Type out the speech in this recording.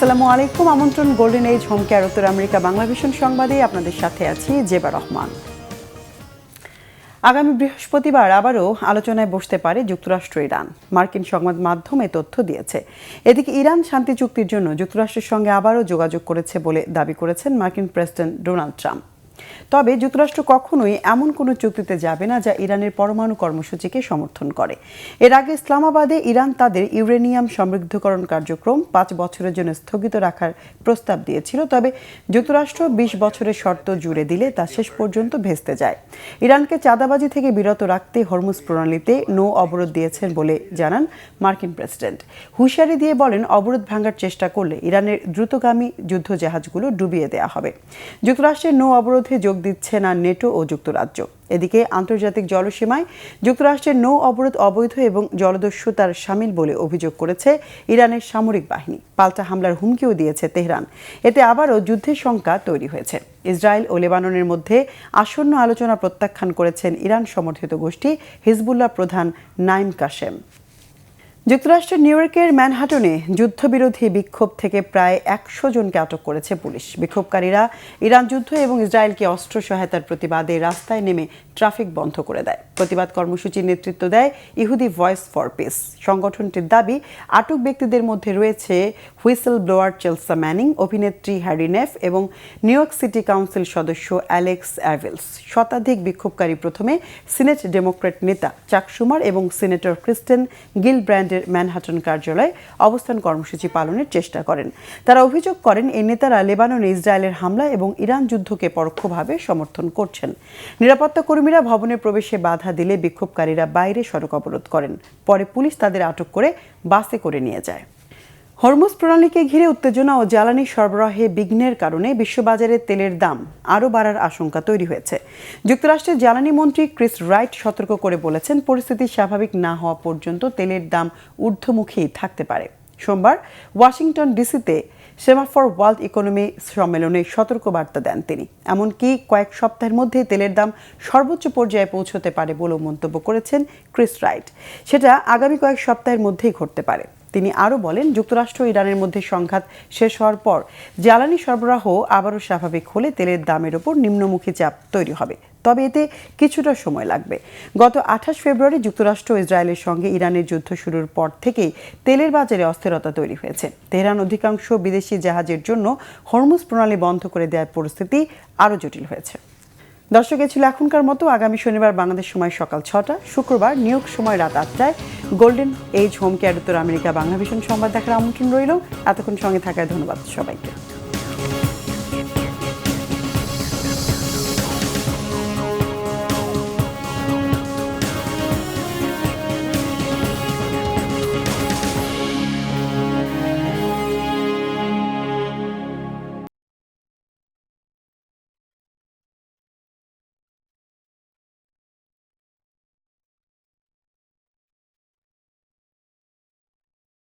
আসসালামু আলাইকুম। আমন্ত্রণ গোল্ডেন এজ হোম কেয়ার উত্তর আমেরিকা বাংলা ভিশন সংবাদে আপনাদের সাথে আছি জেবা রহমান। আগামী বৃহস্পতিবার আবারও আলোচনায় বসতে পারে যুক্তরাষ্ট্র ইরান, মার্কিন সংবাদ মাধ্যমে তথ্য দিয়েছে। এদিকে ইরান শান্তি চুক্তির জন্য যুক্তরাষ্ট্রের সঙ্গে আবারও যোগাযোগ করেছে বলে দাবি করেছেন মার্কিন প্রেসিডেন্ট ডোনাল্ড ট্রাম্প। তবে যুক্তরাষ্ট্র কখনোই এমন কোনো চুক্তিতে যাবে না যা ইরানের পরমাণু কর্মসূচিকে সমর্থন করে। এর আগে ইসলামাবাদে ইরান তাদের ইউরেনিয়াম সমৃদ্ধকরণ কার্যক্রম 5 বছরের জন্য স্থগিত রাখার প্রস্তাব দিয়েছিল, তবে যুক্তরাষ্ট্র 20 বছরের শর্ত জুড়ে দিলে তা শেষ পর্যন্ত ভেস্তে যায়। ইরানকে চাঁদাবাজি থেকে বিরত রাখতে হরমুজ প্রণালীতে নৌ অবরোধ দিয়েছেন বলে জানান মার্কিন প্রেসিডেন্ট। হুঁশিয়ারি দিয়ে বলেন, অবরোধ ভাঙার চেষ্টা করলে ইরানের দ্রুতগামী যুদ্ধজাহাজগুলো ডুবিয়ে দেওয়া হবে। যুক্তরাষ্ট্রের নৌ অবরোধে যোগ দিচ্ছে না নেটো ও যুক্তরাজ্য। এদিকে আন্তর্জাতিক জলসীমায় যুক্তরাষ্ট্রের নৌ অবরোধ অবৈধ এবং জলদস্যুতার শামিল বলে অভিযোগ করেছে ইরানের সামরিক বাহিনী। পাল্টা হামলার হুমকিও দিয়েছে তেহরান। এতে আবারও যুদ্ধের শঙ্কা তৈরি হয়েছে। ইসরায়েল ও লেবাননের মধ্যে আসন্ন আলোচনা প্রত্যাখ্যান করেছেন ইরান সমর্থিত গোষ্ঠী হিজবুল্লাহ প্রধান নাইম কাশেম। যুক্তরাষ্ট্রের নিউ ইয়র্কের ম্যানহাটনে যুদ্ধবিরোধী বিক্ষোভ থেকে প্রায় 100 জনকে আটক করেছে পুলিশ। বিক্ষোভকারীরা ইরান যুদ্ধ এবং ইসরায়েলকে অস্ত্র সহায়তার প্রতিবাদে রাস্তায় নেমে ট্রাফিক বন্ধ করে দেয়। প্রতিবাদ কর্মসূচির নেতৃত্ব দেয় ইহুদি ভয়েস ফর পিস। সংগঠনটির দাবি, আটক ব্যক্তিদের মধ্যে রয়েছে হুইসেল ব্লোয়ার চেলসা ম্যানিং, অভিনেত্রী হ্যারি নেফ এবং নিউ ইয়র্ক সিটি কাউন্সিল সদস্য অ্যালেক্স অ্যাভেলস। শতাধিক বিক্ষোভকারী প্রথমে সিনেট ডেমোক্র্যাট নেতা চাক শুমার এবং সিনেটর ক্রিস্টেন গিলব্র্যান্ডের ম্যানহাটন কার্যালয়ে অবস্থান কর্মসূচি পালনের চেষ্টা করেন। তারা অভিযোগ করেন, এই নেতারা লেবাননে ইসরায়েলের হামলা এবং ইরান যুদ্ধকে পরোক্ষভাবে সমর্থন করছেন। নিরাপত্তা কর্মীরা ভবনে প্রবেশে বাধা দিলে বিক্ষোভকারীরা বাইরে সড়ক অবরোধ করেন। পরে পুলিশ তাদের আটক করে বাসে করে নিয়ে যায়। হরমুজ প্রণালীকে ঘিরে উত্তেজনা ও জ্বালানি সরবরাহে বিঘ্নের কারণে বিশ্ববাজারে তেলের দাম আরও বাড়ার আশঙ্কা তৈরি হয়েছে। যুক্তরাষ্ট্রের জ্বালানি মন্ত্রী ক্রিস রাইট সতর্ক করে বলেছেন, পরিস্থিতি স্বাভাবিক না হওয়া পর্যন্ত তেলের দাম ঊর্ধ্বমুখী থাকতে পারে। সোমবার ওয়াশিংটন ডিসিতে সেমাফর ওয়ার্ল্ড ইকোনমি সম্মেলনে সতর্কবার্তা দেন তিনি। এমনকি কয়েক সপ্তাহের মধ্যে তেলের দাম সর্বোচ্চ পর্যায়ে পৌঁছতে পারে বলেও মন্তব্য করেছেন ক্রিস রাইট। সেটা আগামী কয়েক সপ্তাহের মধ্যেই ঘটতে পারে। তিনি আরও বলেন, যুক্তরাষ্ট্র ও ইরানের মধ্যে সংঘাত শেষ হওয়ার পর জ্বালানি সরবরাহ আবারও স্বাভাবিক হলে তেলের দামের ওপর নিম্নমুখী চাপ তৈরি হবে, তবে এতে কিছুটা সময় লাগবে। গত 28 ফেব্রুয়ারি যুক্তরাষ্ট্র ও ইসরায়েলের সঙ্গে ইরানের যুদ্ধ শুরুর পর থেকেই তেলের বাজারে অস্থিরতা তৈরি হয়েছে। তেহরান অধিকাংশ বিদেশি জাহাজের জন্য হরমুজ প্রণালী বন্ধ করে দেওয়ার পরিস্থিতি আরও জটিল হয়েছে। দর্শক, এ ছিল এখনকার মতো। আগামী শনিবার বাংলাদেশ সময় সকাল 6টা, শুক্রবার নিউ ইয়র্ক সময় রাত 8টায় গোল্ডেন এজ হোম কেয়ার উত্তর আমেরিকা বাংলা ভিশন সংবাদ দেখার আমন্ত্রণ রইল। এতক্ষণ সঙ্গে থাকায় ধন্যবাদ সবাইকে।